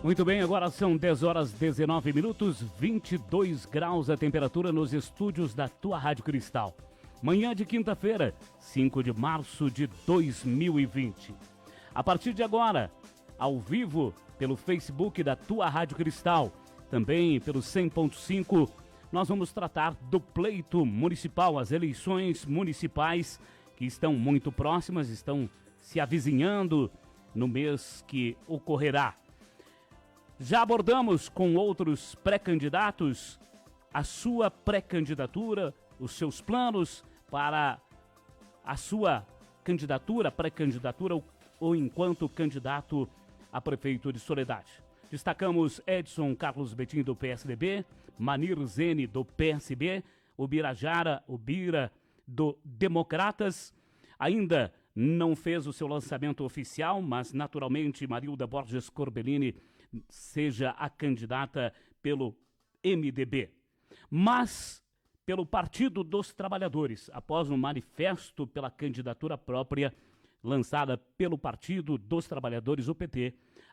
Muito bem, agora são 10 horas 19 minutos, 22 graus a temperatura nos estúdios da tua Rádio Cristal. Manhã de quinta-feira, 5 de março de 2020. A partir de agora, ao vivo, pelo Facebook da tua Rádio Cristal, também pelo 100.5, nós vamos tratar do pleito municipal, as eleições municipais que estão muito próximas, estão se avizinhando no mês que ocorrerá. Já abordamos com outros pré-candidatos a sua pré-candidatura, os seus planos para a sua candidatura, pré-candidatura ou enquanto candidato a prefeito de Soledade. Destacamos Edson Carlos Betim do PSDB, Manir Zene do PSB, o Bira do Democratas. Ainda não fez o seu lançamento oficial, mas naturalmente Marilda Borges Corbellini seja a candidata pelo MDB. Mas pelo Partido dos Trabalhadores, após um manifesto pela candidatura própria lançada pelo Partido dos Trabalhadores, o PT,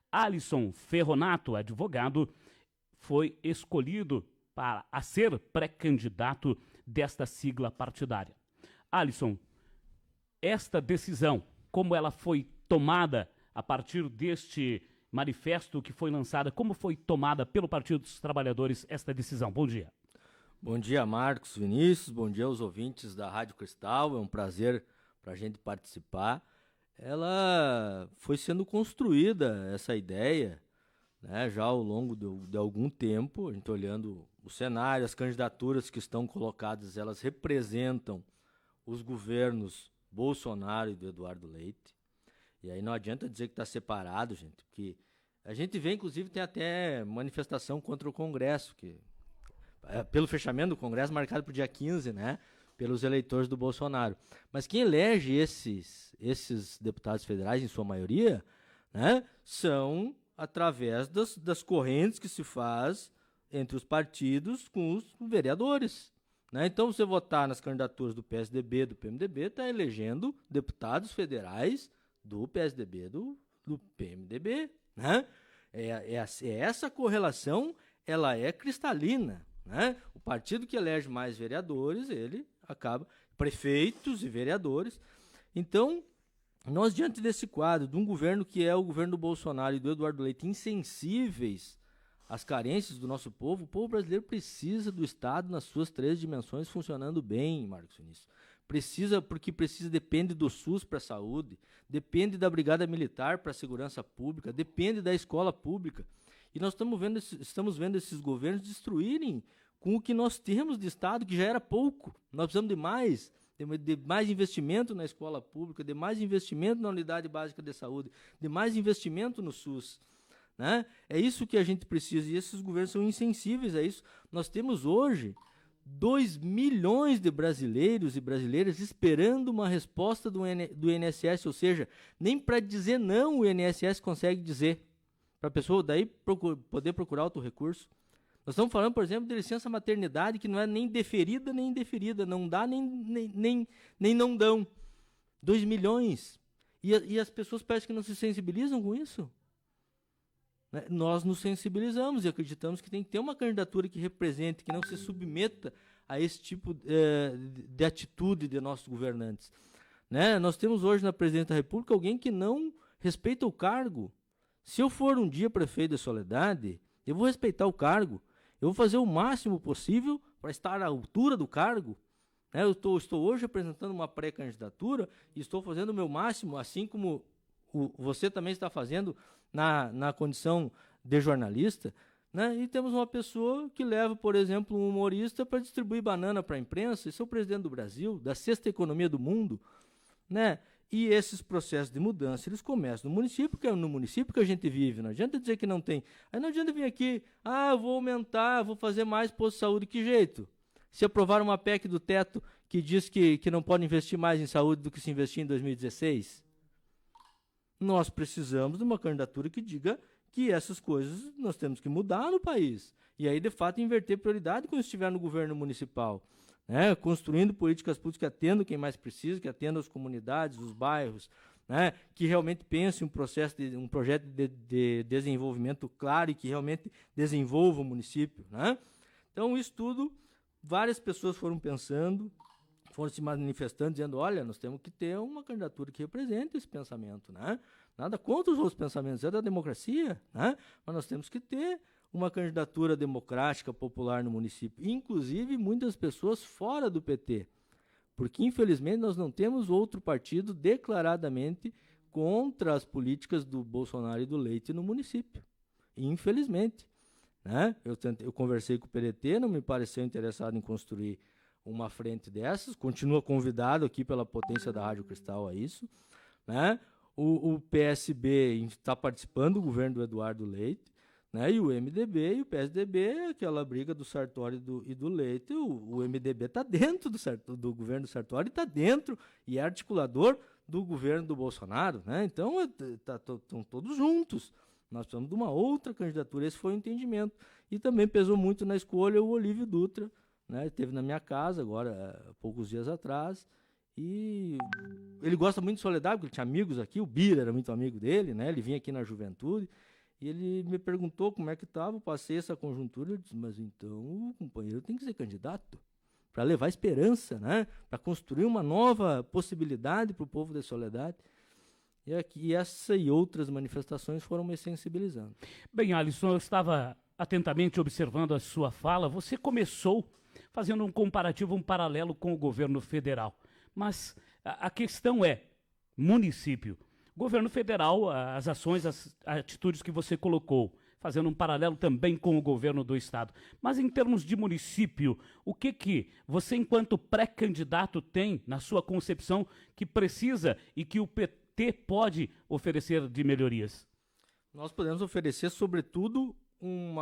Alisson Ferronato, advogado, foi escolhido a ser pré-candidato desta sigla partidária. Alisson, esta decisão, como ela foi tomada a partir deste manifesto que foi lançado, como foi tomada pelo Partido dos Trabalhadores esta decisão? Bom dia. Bom dia, Marcos, Vinícius, bom dia aos ouvintes da Rádio Cristal, é um prazer para a gente participar. Ela foi sendo construída, essa ideia, né, já ao longo de algum tempo, a gente olhando o cenário, as candidaturas que estão colocadas, elas representam os governos Bolsonaro e do Eduardo Leite. E aí não adianta dizer que está separado, gente, porque a gente vê, inclusive, tem até manifestação contra o Congresso, que pelo fechamento do Congresso, marcado para o dia 15, né, pelos eleitores do Bolsonaro. Mas quem elege esses deputados federais, em sua maioria, né, são através das correntes que se faz entre os partidos com os vereadores. Né? Então, você votar nas candidaturas do PSDB, do PMDB, está elegendo deputados federais do PSDB, do PMDB. Né? Essa correlação, ela é cristalina. Né? O partido que elege mais vereadores, ele acaba, prefeitos e vereadores. Então, nós, diante desse quadro, de um governo que é o governo do Bolsonaro e do Eduardo Leite, insensíveis às carências do nosso povo, o povo brasileiro precisa do Estado nas suas três dimensões funcionando bem, Marcos Vinícius. Depende do SUS para a saúde, depende da Brigada Militar para a segurança pública, depende da escola pública. E nós estamos vendo esses governos destruírem com o que nós temos de Estado, que já era pouco. Nós precisamos de mais investimento na escola pública, de mais investimento na unidade básica de saúde, de mais investimento no SUS. Né? É isso que a gente precisa, e esses governos são insensíveis a isso. Nós temos hoje 2 milhões de brasileiros e brasileiras esperando uma resposta do INSS, ou seja, nem para dizer não o INSS consegue dizer, para a pessoa daí poder procurar outro recurso. Nós estamos falando, por exemplo, de licença maternidade, que não é nem deferida nem indeferida, não dá nem não dão. 2 milhões. E as pessoas parecem que não se sensibilizam com isso. Né? Nós nos sensibilizamos e acreditamos que tem que ter uma candidatura que represente, que não se submeta a esse tipo de atitude de nossos governantes. Né? Nós temos hoje na Presidência da República alguém que não respeita o cargo. Se eu for um dia prefeito de Soledade, eu vou respeitar o cargo. Eu vou fazer o máximo possível para estar à altura do cargo. Né? Eu estou hoje apresentando uma pré-candidatura e estou fazendo o meu máximo, assim como você também está fazendo na condição de jornalista. Né? E temos uma pessoa que leva, por exemplo, um humorista para distribuir banana para a imprensa. Esse é o presidente do Brasil, da sexta economia do mundo. Né? E esses processos de mudança, eles começam no município, porque é no município que a gente vive. Não adianta dizer que não tem. Aí não adianta vir aqui, eu vou aumentar, vou fazer mais posto de saúde. Que jeito? Se aprovar uma PEC do teto que diz que não pode investir mais em saúde do que se investir em 2016, nós precisamos de uma candidatura que diga que essas coisas nós temos que mudar no país. E aí, de fato, inverter prioridade quando estiver no governo municipal. Né? Construindo políticas públicas que atendam quem mais precisa, que atendam as comunidades, os bairros, né, que realmente pense um projeto de desenvolvimento claro e que realmente desenvolva o município, né? Então, isso tudo, várias pessoas foram pensando, foram se manifestando, dizendo, olha, nós temos que ter uma candidatura que represente esse pensamento, né? Nada contra os outros pensamentos, é da democracia, né? Mas nós temos que ter uma candidatura democrática, popular no município, inclusive muitas pessoas fora do PT, porque infelizmente nós não temos outro partido declaradamente contra as políticas do Bolsonaro e do Leite no município, infelizmente, né? Eu conversei com o PDT, não me pareceu interessado em construir uma frente dessas, continua convidado aqui pela potência da Rádio Cristal a isso, né? O PSB está participando do governo do Eduardo Leite, né? E o MDB e o PSDB, aquela briga do Sartori e do Leite, o MDB está dentro do governo do Sartori, está dentro e é articulador do governo do Bolsonaro, né? Então, estão todos juntos. Nós precisamos de uma outra candidatura, esse foi o entendimento. E também pesou muito na escolha o Olívio Dutra, né? Esteve na minha casa agora, há poucos dias atrás, e ele gosta muito de Soledade, porque ele tinha amigos aqui, o Bira era muito amigo dele, né? Ele vinha aqui na juventude, e ele me perguntou como é que estava, eu passei essa conjuntura, eu disse, mas então o companheiro tem que ser candidato, para levar esperança, né? Para construir uma nova possibilidade para o povo de Soledade. E aqui essa e outras manifestações foram me sensibilizando. Bem, Alisson, eu estava atentamente observando a sua fala. Você começou fazendo um comparativo, um paralelo com o governo federal. Mas a questão é, município, governo federal, as ações, as atitudes que você colocou, fazendo um paralelo também com o governo do estado. Mas em termos de município, o que você, enquanto pré-candidato, tem na sua concepção que precisa e que o PT pode oferecer de melhorias? Nós podemos oferecer, sobretudo, um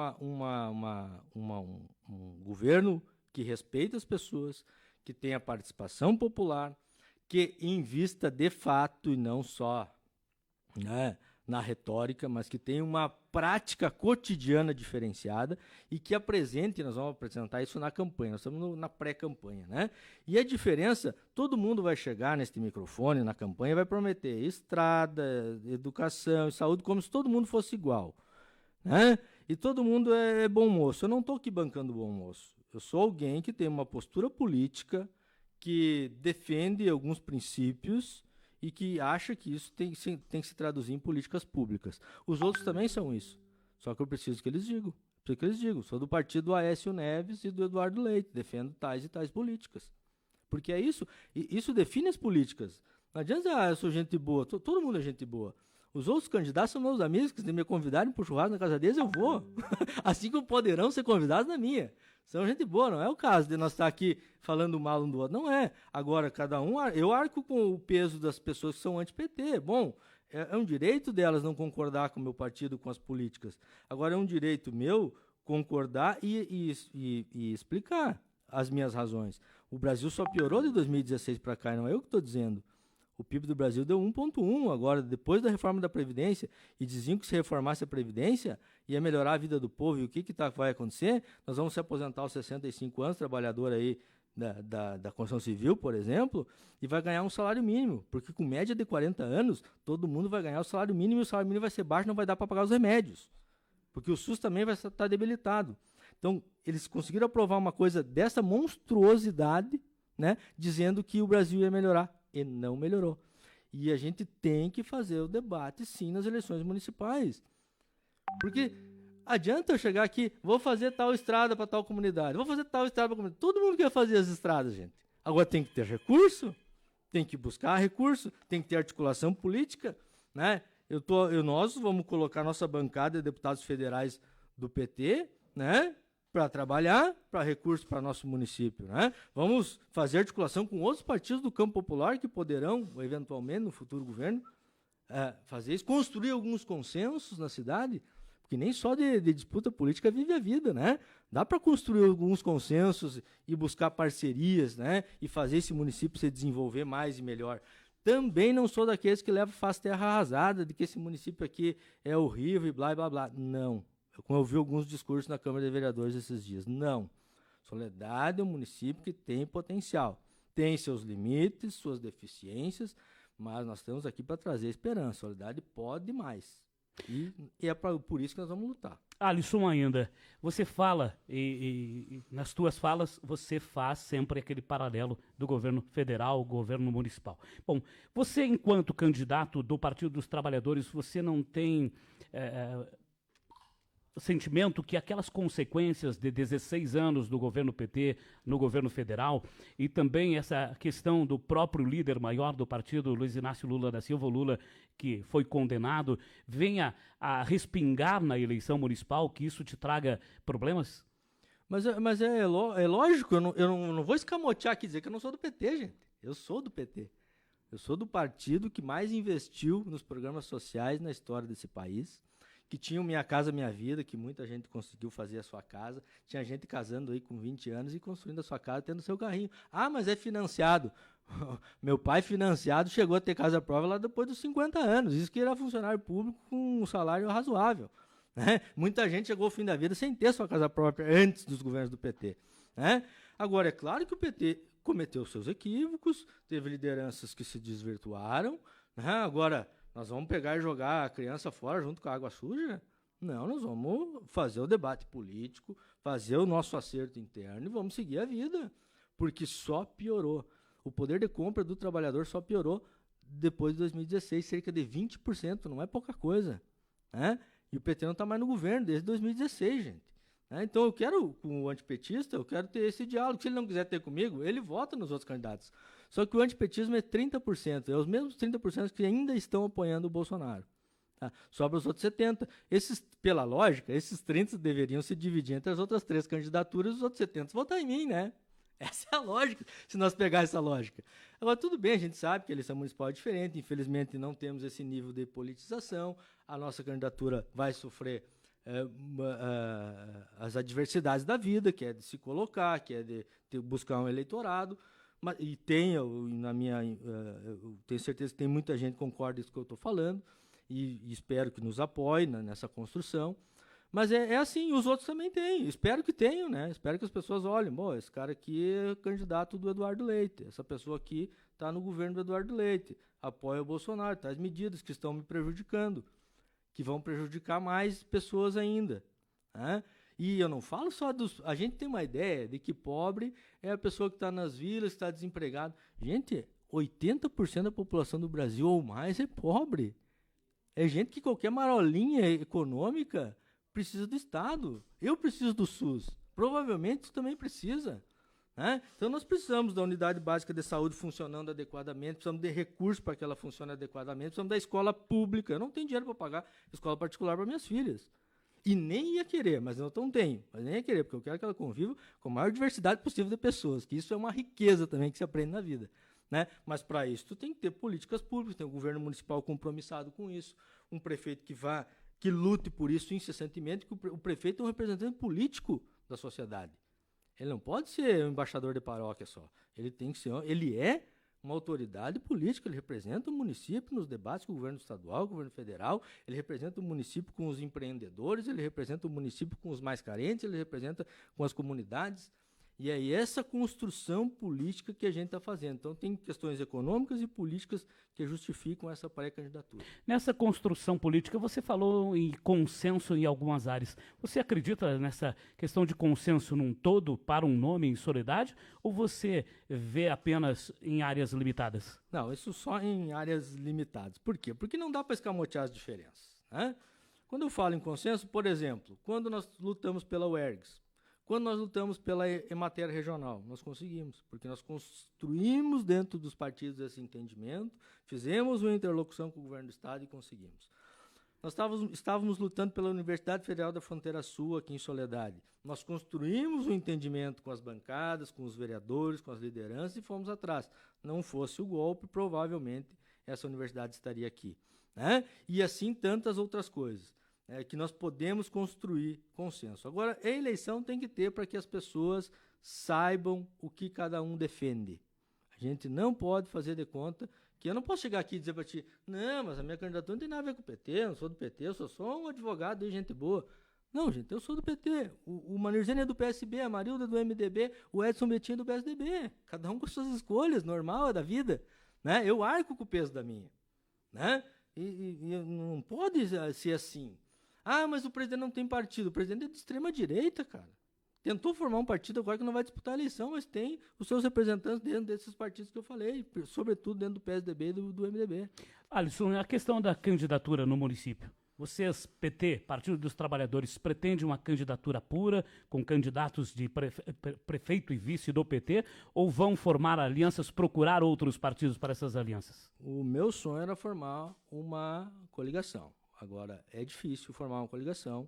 governo que respeite as pessoas, que tenha participação popular, que invista de fato e não só, né, na retórica, mas que tenha uma prática cotidiana diferenciada e que apresente, nós vamos apresentar isso na campanha, nós estamos na pré-campanha, né? E a diferença, todo mundo vai chegar neste microfone, na campanha, vai prometer estrada, educação e saúde, como se todo mundo fosse igual, né? E todo mundo é bom moço. Eu não estou aqui bancando bom moço. Eu sou alguém que tem uma postura política, que defende alguns princípios e que acha que isso tem que se traduzir em políticas públicas. Os outros também são isso. Só que eu preciso que eles digam. Sou do partido do Aécio Neves e do Eduardo Leite. Defendo tais e tais políticas. Porque é isso. E isso define as políticas. Não adianta, eu sou gente boa. Todo mundo é gente boa. Os outros candidatos são meus amigos, que se me convidarem para o churrasco na casa deles, eu vou. Assim como poderão ser convidados na minha. São gente boa, não é o caso de nós estar aqui falando mal um do outro. Não é. Agora, cada um... Eu arco com o peso das pessoas que são anti-PT. Bom, é um direito delas não concordar com o meu partido, com as políticas. Agora, é um direito meu concordar e explicar as minhas razões. O Brasil só piorou de 2016 para cá, não é eu que estou dizendo. O PIB do Brasil deu 1,1 agora, depois da reforma da Previdência, e diziam que se reformasse a Previdência ia melhorar a vida do povo. E o que vai acontecer? Nós vamos se aposentar aos 65 anos, trabalhador aí da construção civil, por exemplo, e vai ganhar um salário mínimo, porque com média de 40 anos, todo mundo vai ganhar o salário mínimo, e o salário mínimo vai ser baixo, não vai dar para pagar os remédios, porque o SUS também vai estar debilitado. Então, eles conseguiram aprovar uma coisa dessa monstruosidade, né, dizendo que o Brasil ia melhorar. E não melhorou. E a gente tem que fazer o debate, sim, nas eleições municipais. Porque adianta eu chegar aqui, vou fazer tal estrada para tal comunidade, vou fazer tal estrada para comunidade. Todo mundo quer fazer as estradas, gente. Agora tem que ter recurso, tem que buscar recurso, tem que ter articulação política, né? Nós vamos colocar nossa bancada de deputados federais do PT, né? Para trabalhar, para recursos para nosso município, né? Vamos fazer articulação com outros partidos do campo popular que poderão, eventualmente, no futuro governo, fazer isso, construir alguns consensos na cidade, porque nem só de disputa política vive a vida, né? Dá para construir alguns consensos e buscar parcerias, né? E fazer esse município se desenvolver mais e melhor. Também não sou daqueles que levam faz terra arrasada, de que esse município aqui é horrível e blá, blá, blá. Não. Como eu vi alguns discursos na Câmara de Vereadores esses dias. Não. Soledade é um município que tem potencial. Tem seus limites, suas deficiências, Mas nós estamos aqui para trazer esperança. Solidariedade pode mais. E é por isso que nós vamos lutar. Alisson, ainda, você fala, e nas tuas falas, você faz sempre aquele paralelo do governo federal, governo municipal. Bom, você, enquanto candidato do Partido dos Trabalhadores, você não tem sentimento que aquelas consequências de 16 anos do governo PT no governo federal e também essa questão do próprio líder maior do partido, Luiz Inácio Lula da Silva, Lula, que foi condenado, venha a respingar na eleição municipal, que isso te traga problemas? Mas é lógico, eu não vou escamotear aqui e dizer que eu não sou do PT, gente. Eu sou do PT. Eu sou do partido que mais investiu nos programas sociais na história desse país, que tinha o Minha Casa Minha Vida, que muita gente conseguiu fazer a sua casa. Tinha gente casando aí com 20 anos e construindo a sua casa, tendo seu carrinho. Ah, mas é financiado. Meu pai, financiado, chegou a ter casa própria lá depois dos 50 anos. Isso que era funcionário público com um salário razoável. Né? Muita gente chegou ao fim da vida sem ter sua casa própria antes dos governos do PT. Né? Agora, é claro que o PT cometeu seus equívocos, teve lideranças que se desvirtuaram. Né? Agora, nós vamos pegar e jogar a criança fora junto com a água suja? Não, nós vamos fazer o debate político, fazer o nosso acerto interno e vamos seguir a vida. Porque só piorou. O poder de compra do trabalhador só piorou depois de 2016, cerca de 20%, não é pouca coisa. Né? E o PT não está mais no governo desde 2016, gente. Né? Então eu quero, com o antipetista, eu quero ter esse diálogo. Se ele não quiser ter comigo, ele vota nos outros candidatos. Só que o antipetismo é 30%, é os mesmos 30% que ainda estão apoiando o Bolsonaro. Tá? Sobra os outros 70%. Pela lógica, esses 30% deveriam se dividir entre as outras 3 candidaturas e os outros 70% votar em mim, né? Essa é a lógica, se nós pegarmos essa lógica. Agora, tudo bem, a gente sabe que a eleição municipal é diferente, infelizmente não temos esse nível de politização, a nossa candidatura vai sofrer as adversidades da vida, que é de se colocar, que é de buscar um eleitorado, e eu tenho certeza que tem muita gente que concorda com isso que eu estou falando, e espero que nos apoie nessa construção. Mas é assim, os outros também têm. Espero que tenham, né? Espero que as pessoas olhem. Bom, esse cara aqui é candidato do Eduardo Leite. Essa pessoa aqui está no governo do Eduardo Leite. Apoia o Bolsonaro. Traz medidas que estão me prejudicando, que vão prejudicar mais pessoas ainda. Né? E eu não falo só dos... A gente tem uma ideia de que pobre é a pessoa que está nas vilas, que está desempregado. Gente, 80% da população do Brasil ou mais é pobre. É gente que qualquer marolinha econômica precisa do Estado. Eu preciso do SUS. Provavelmente tu também precisa. Né? Então nós precisamos da unidade básica de saúde funcionando adequadamente, precisamos de recursos para que ela funcione adequadamente, precisamos da escola pública. Eu não tenho dinheiro para pagar escola particular para minhas filhas. E nem ia querer, mas eu não tenho. Mas nem ia querer, porque eu quero que ela conviva com a maior diversidade possível de pessoas, que isso é uma riqueza também que se aprende na vida. Né? Mas para isso tu tem que ter políticas públicas, tem um governo municipal compromissado com isso, um prefeito que lute por isso incessantemente, que o prefeito é um representante político da sociedade. Ele não pode ser um embaixador de paróquia só. Ele é uma autoridade política, ele representa o município nos debates com o governo estadual, com o governo federal, ele representa o município com os empreendedores, ele representa o município com os mais carentes, ele representa com as comunidades. E é essa construção política que a gente está fazendo. Então, tem questões econômicas e políticas que justificam essa pré-candidatura. Nessa construção política, você falou em consenso em algumas áreas. Você acredita nessa questão de consenso num todo para um nome em Soledade? Ou você vê apenas em áreas limitadas? Não, isso só em áreas limitadas. Por quê? Porque não dá para escamotear as diferenças. Né? Quando eu falo em consenso, por exemplo, quando nós lutamos pela UERGS, quando nós lutamos pela Emater regional, nós conseguimos, porque nós construímos dentro dos partidos esse entendimento, fizemos uma interlocução com o governo do Estado e conseguimos. Nós estávamos lutando pela Universidade Federal da Fronteira Sul, aqui em Soledade. Nós construímos um entendimento com as bancadas, com os vereadores, com as lideranças e fomos atrás. Não fosse o golpe, provavelmente essa universidade estaria aqui. Né? E assim tantas outras coisas. Que nós podemos construir consenso. Agora, a eleição tem que ter para que as pessoas saibam o que cada um defende. A gente não pode fazer de conta que eu não posso chegar aqui e dizer para ti, não, mas a minha candidatura não tem nada a ver com o PT, eu não sou do PT, eu sou só um advogado e gente boa. Não, gente, eu sou do PT. O Manirzene é do PSB, a Marilda é do MDB, o Edson Betinho é do PSDB. Cada um com suas escolhas, normal, é da vida. né? Eu arco com o peso da minha, né? E não pode ser assim. Ah, mas o presidente não tem partido. O presidente é de extrema direita, cara. Tentou formar um partido agora que não vai disputar a eleição, mas tem os seus representantes dentro desses partidos que eu falei, sobretudo dentro do PSDB e do MDB. Alisson, a questão da candidatura no município. Vocês, PT, Partido dos Trabalhadores, pretendem uma candidatura pura, com candidatos de prefeito e vice do PT, ou vão formar alianças, procurar outros partidos para essas alianças? O meu sonho era formar uma coligação. Agora, é difícil formar uma coligação,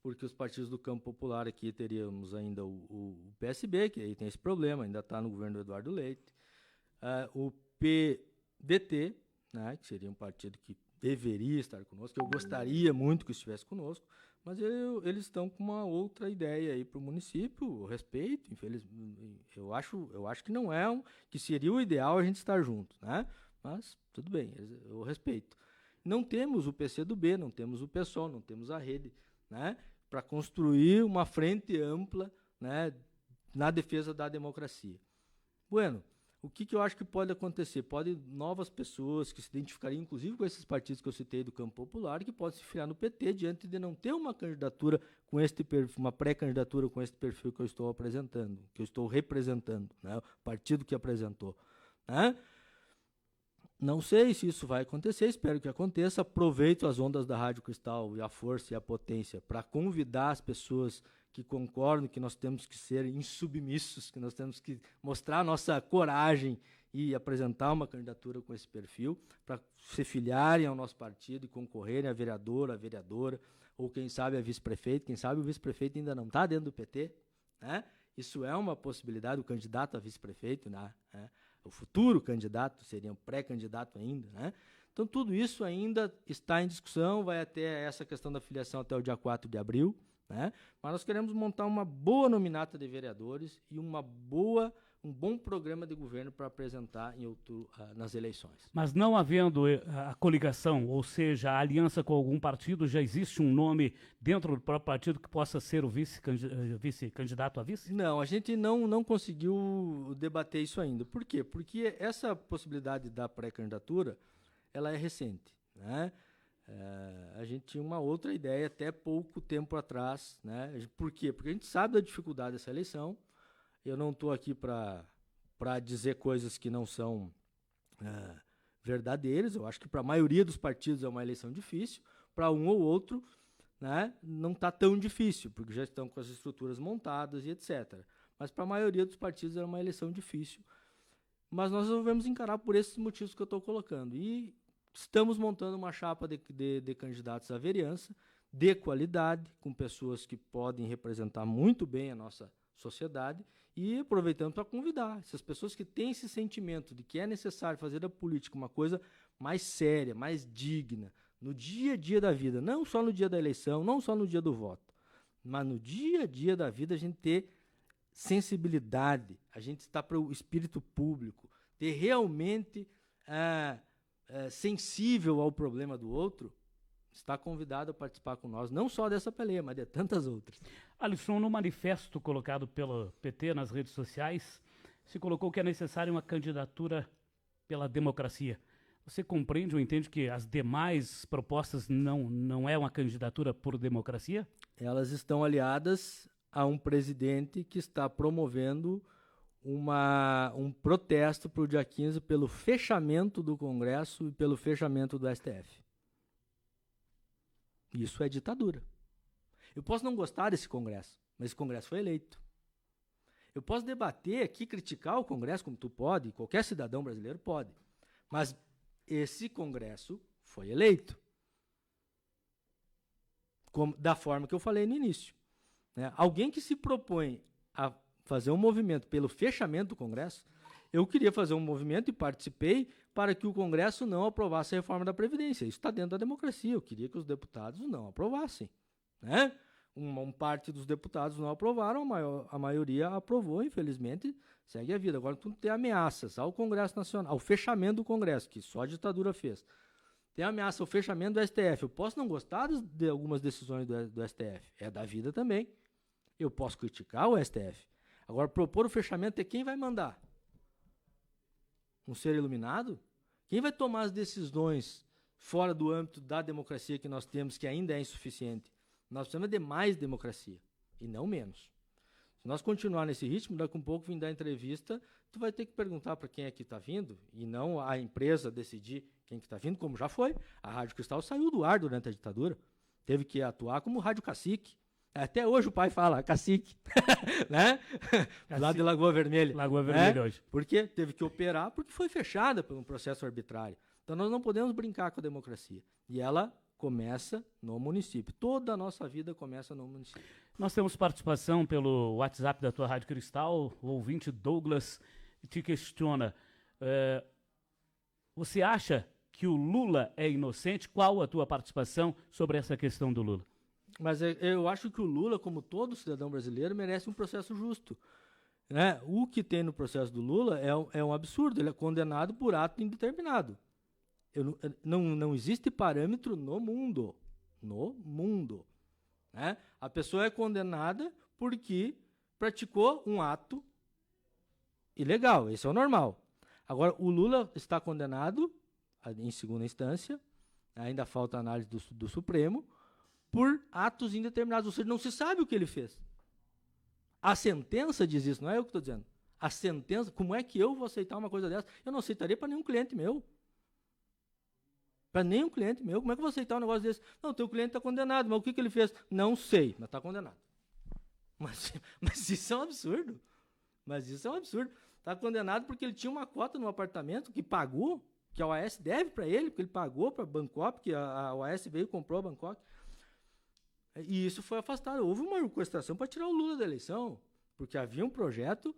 porque os partidos do campo popular aqui teríamos ainda o PSB, que aí tem esse problema, ainda está no governo do Eduardo Leite, o PDT, né, que seria um partido que deveria estar conosco, eu gostaria muito que estivesse conosco, mas eles estão com uma outra ideia aí para o município, eu respeito, infelizmente, eu acho que não é que seria o ideal a gente estar junto, né? Mas tudo bem, eu respeito. Não temos o PCdoB, não temos o PSOL, não temos a rede, né, para construir uma frente ampla, né, na defesa da democracia. Bueno, o que eu acho que pode acontecer? Pode novas pessoas que se identificariam, inclusive com esses partidos que eu citei do campo popular, que podem se filiar no PT diante de não ter uma candidatura com este perfil, uma pré-candidatura com este perfil que eu estou apresentando, que eu estou representando, né, o partido que apresentou, né? Não sei se isso vai acontecer, espero que aconteça. Aproveito as ondas da Rádio Cristal e a força e a potência para convidar as pessoas que concordam que nós temos que ser insubmissos, que nós temos que mostrar a nossa coragem e apresentar uma candidatura com esse perfil, para se filiarem ao nosso partido e concorrerem a vereadora, ou quem sabe a vice-prefeito. Quem sabe o vice-prefeito ainda não está dentro do PT, né? Isso é uma possibilidade, o candidato a vice-prefeito, né? O futuro candidato, seria um pré-candidato ainda, né? Então, tudo isso ainda está em discussão, vai até essa questão da filiação até o dia 4 de abril, né? Mas nós queremos montar uma boa nominata de vereadores e um bom programa de governo para apresentar nas eleições. Mas não havendo a coligação, ou seja, a aliança com algum partido, já existe um nome dentro do próprio partido que possa ser o vice-candidato a vice? Não, a gente não conseguiu debater isso ainda. Por quê? Porque essa possibilidade da pré-candidatura, ela é recente, né? A gente tinha uma outra ideia até pouco tempo atrás, né? Por quê? Porque a gente sabe da dificuldade dessa eleição. Eu não estou aqui para dizer coisas que não são verdadeiras. Eu acho que para a maioria dos partidos é uma eleição difícil. Para um ou outro, né, não está tão difícil, porque já estão com as estruturas montadas e etc. Mas para a maioria dos partidos é uma eleição difícil. Mas nós resolvemos encarar por esses motivos que eu estou colocando. E estamos montando uma chapa de candidatos à vereança, de qualidade, com pessoas que podem representar muito bem a nossa sociedade, e aproveitando para convidar essas pessoas que têm esse sentimento de que é necessário fazer da política uma coisa mais séria, mais digna, no dia a dia da vida, não só no dia da eleição, não só no dia do voto, mas no dia a dia da vida a gente ter sensibilidade, a gente estar para o espírito público, ter realmente sensível ao problema do outro, está convidado a participar com nós, não só dessa peleia, mas de tantas outras. Alisson, no manifesto colocado pelo PT nas redes sociais, se colocou que é necessária uma candidatura pela democracia. Você compreende ou entende que as demais propostas não é uma candidatura por democracia? Elas estão aliadas a um presidente que está promovendo um protesto para o dia 15 pelo fechamento do Congresso e pelo fechamento do STF. Isso é ditadura. Eu posso não gostar desse Congresso, mas esse Congresso foi eleito. Eu posso debater aqui, criticar o Congresso, como tu pode, qualquer cidadão brasileiro pode, mas esse Congresso foi eleito. Da forma que eu falei no início, né? Alguém que se propõe a fazer um movimento pelo fechamento do Congresso, eu queria fazer um movimento e participei para que o Congresso não aprovasse a reforma da Previdência. Isso está dentro da democracia. Eu queria que os deputados não aprovassem, né? Uma parte dos deputados não aprovaram, a maioria aprovou, infelizmente, segue a vida. Agora, tu tem ameaças ao Congresso Nacional, ao fechamento do Congresso, que só a ditadura fez. Tem ameaça ao fechamento do STF. Eu posso não gostar de algumas decisões do STF. É da vida também. Eu posso criticar o STF. Agora, propor o fechamento é quem vai mandar. um ser iluminado? Quem vai tomar as decisões fora do âmbito da democracia que nós temos, que ainda é insuficiente? Nós precisamos de mais democracia, e não menos. Se nós continuar nesse ritmo, daqui a um pouco, vim dar entrevista, tu vai ter que perguntar para quem é que está vindo, e não a empresa decidir quem que está vindo, como já foi. A Rádio Cristal saiu do ar durante a ditadura, teve que atuar como rádio cacique. Até hoje o pai fala, cacique, né? Lá de Lagoa Vermelha. Lagoa Vermelha hoje. Porque teve que operar, porque foi fechada por um processo arbitrário. Então nós não podemos brincar com a democracia. E ela começa no município. Toda a nossa vida começa no município. Nós temos participação pelo WhatsApp da tua Rádio Cristal. O ouvinte Douglas te questiona. Você acha que o Lula é inocente? Qual a tua participação sobre essa questão do Lula? Mas eu acho que o Lula, como todo cidadão brasileiro, merece um processo justo. Né? O que tem no processo do Lula é um absurdo. Ele é condenado por ato indeterminado. Não existe parâmetro no mundo. No mundo. Né? A pessoa é condenada porque praticou um ato ilegal. Esse é o normal. Agora, o Lula está condenado, em segunda instância, ainda falta a análise do Supremo, por atos indeterminados, ou seja, não se sabe o que ele fez. A sentença diz isso, não é eu que estou dizendo. A sentença, como é que eu vou aceitar uma coisa dessa? Eu não aceitaria para nenhum cliente meu. Para nenhum cliente meu. Como é que eu vou aceitar um negócio desse? Não, teu cliente está condenado, mas o que ele fez? Não sei, mas está condenado. Mas isso é um absurdo. Mas isso é um absurdo. Está condenado porque ele tinha uma cota no apartamento que pagou, que a OAS deve para ele, porque ele pagou para a Bangkok, que a OAS veio e comprou a Bangkok. E isso foi afastado. Houve uma orquestração para tirar o Lula da eleição, porque havia um projeto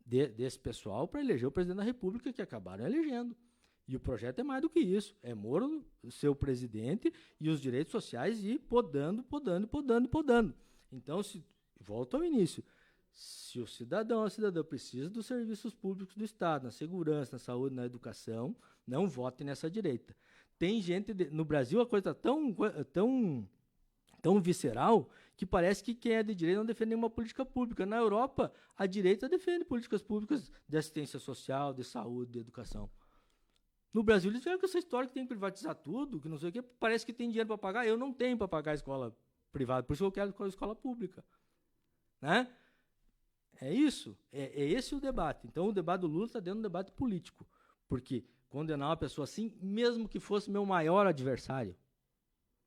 desse pessoal para eleger o presidente da República, que acabaram elegendo. E o projeto é mais do que isso. É Moro ser o presidente e os direitos sociais ir podando. Então, volto ao início. Se o cidadão ou a cidadã precisa dos serviços públicos do Estado, na segurança, na saúde, na educação, não vote nessa direita. Tem gente... no Brasil, a coisa está tão visceral que parece que quem é de direita não defende nenhuma política pública. Na Europa, a direita defende políticas públicas de assistência social, de saúde, de educação. No Brasil, eles vieram com essa história que tem que privatizar tudo, que não sei o quê. Parece que tem dinheiro para pagar. Eu não tenho para pagar a escola privada, por isso eu quero a escola pública. Né? É isso. É esse o debate. Então, o debate do Lula está dentro do debate político. Porque condenar uma pessoa assim, mesmo que fosse meu maior adversário,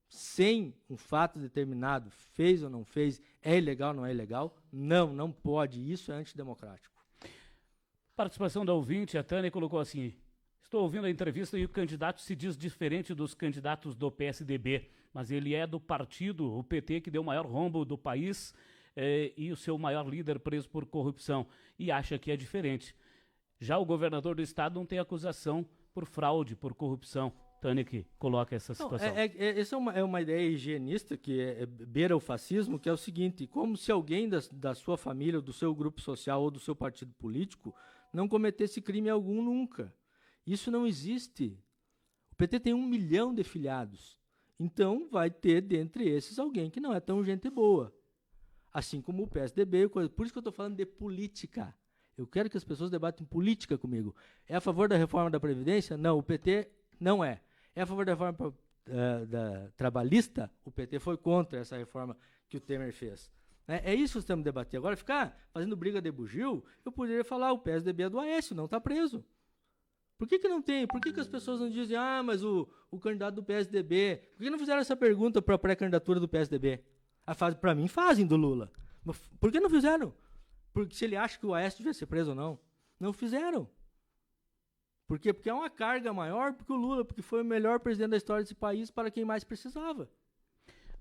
sem um fato determinado, fez ou não fez, é ilegal ou não é ilegal? Não pode. Isso é antidemocrático. Participação da ouvinte, a Tânia colocou assim: estou ouvindo a entrevista e o candidato se diz diferente dos candidatos do PSDB, mas ele é do partido, o PT, que deu o maior rombo do país e o seu maior líder preso por corrupção, e acha que é diferente. Já o governador do estado não tem acusação por fraude, por corrupção. Tânia que coloca essa situação. Essa é uma ideia higienista que beira o fascismo, que é o seguinte: como se alguém da sua família, do seu grupo social ou do seu partido político não cometesse crime algum nunca. Isso não existe. O PT tem 1 milhão de filiados. Então vai ter dentre esses alguém que não é tão gente boa. Assim como o PSDB. Por isso que eu estou falando de política. Eu quero que as pessoas debatem política comigo. É a favor da reforma da Previdência? Não, o PT não é. É a favor da reforma trabalhista? O PT foi contra essa reforma que o Temer fez. É isso que nós temos que debater. Agora, ficar fazendo briga de bugio, eu poderia falar, o PSDB é do Aécio, não está preso. Por que não tem? Por que as pessoas não dizem, mas o candidato do PSDB... Por que não fizeram essa pergunta para a pré-candidatura do PSDB? Para mim, fazem do Lula. Mas por que não fizeram? Porque se ele acha que o Aécio devia ser preso ou não. Não fizeram. Por quê? Porque é uma carga maior porque o Lula, porque foi o melhor presidente da história desse país para quem mais precisava.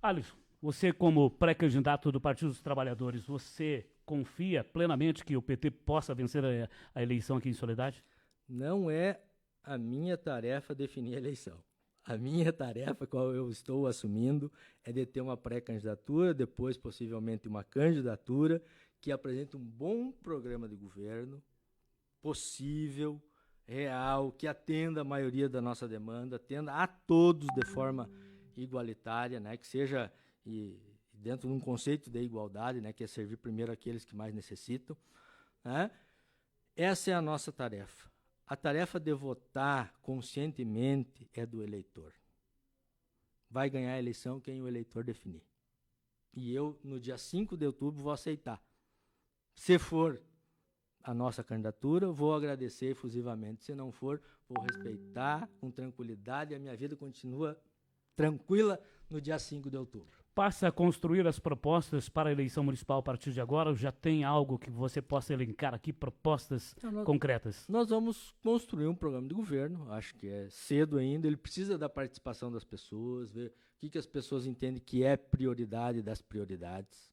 Alisson, você como pré-candidato do Partido dos Trabalhadores, você confia plenamente que o PT possa vencer a eleição aqui em Soledade? Não é a minha tarefa definir a eleição. A minha tarefa, qual eu estou assumindo, é de ter uma pré-candidatura, depois possivelmente uma candidatura que apresente um bom programa de governo, possível, real, que atenda a maioria da nossa demanda, atenda a todos de forma igualitária, né, que seja dentro de um conceito de igualdade, né, que é servir primeiro aqueles que mais necessitam. Né? Essa é a nossa tarefa. a tarefa de votar conscientemente é do eleitor. Vai ganhar a eleição quem o eleitor definir. E eu, no dia 5 de outubro, vou aceitar. Se for a nossa candidatura, vou agradecer efusivamente. Se não for, vou respeitar com tranquilidade e a minha vida continua tranquila no dia 5 de outubro. Passa a construir as propostas para a eleição municipal a partir de agora? Ou já tem algo que você possa elencar aqui, propostas concretas? Nós vamos construir um programa de governo, acho que é cedo ainda, ele precisa da participação das pessoas, ver o que as pessoas entendem que é prioridade das prioridades.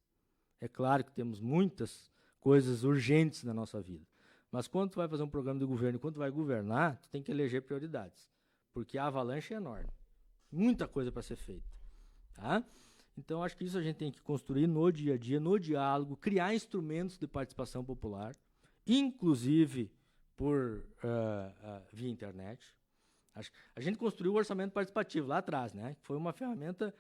É claro que temos muitas coisas urgentes na nossa vida, mas quando tu vai fazer um programa de governo, quando tu vai governar, tu tem que eleger prioridades, porque a avalanche é enorme, muita coisa para ser feita, tá? Então, acho que isso a gente tem que construir no dia a dia, no diálogo, criar instrumentos de participação popular, inclusive por via internet. A gente construiu o orçamento participativo lá atrás, né? Foi uma ferramenta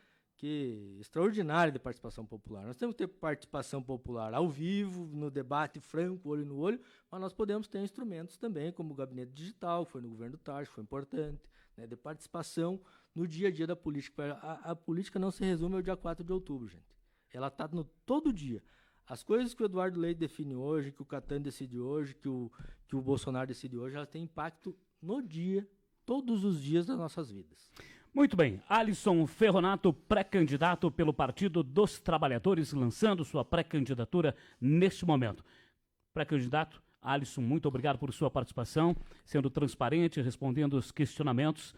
extraordinária de participação popular. Nós temos que ter participação popular ao vivo, no debate franco, olho no olho, mas nós podemos ter instrumentos também, como o gabinete digital, que foi no governo do Tarso, foi importante, né, de participação no dia a dia da política. A política não se resume ao dia 4 de outubro, gente. Ela está todo dia. As coisas que o Eduardo Leite define hoje, que o Catani decide hoje, que o Bolsonaro decide hoje, elas têm impacto no dia, todos os dias das nossas vidas. Muito bem, Alisson Ferronato, pré-candidato pelo Partido dos Trabalhadores, lançando sua pré-candidatura neste momento. Pré-candidato, Alisson, muito obrigado por sua participação, sendo transparente, respondendo os questionamentos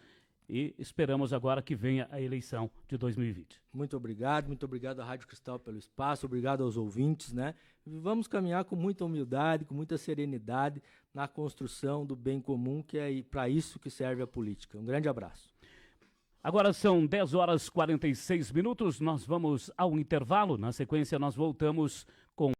e esperamos agora que venha a eleição de 2020. Muito obrigado à Rádio Cristal pelo espaço, obrigado aos ouvintes, né? Vamos caminhar com muita humildade, com muita serenidade na construção do bem comum, que é para isso que serve a política. Um grande abraço. Agora são 10 horas e 46 minutos, nós vamos ao intervalo, na sequência nós voltamos com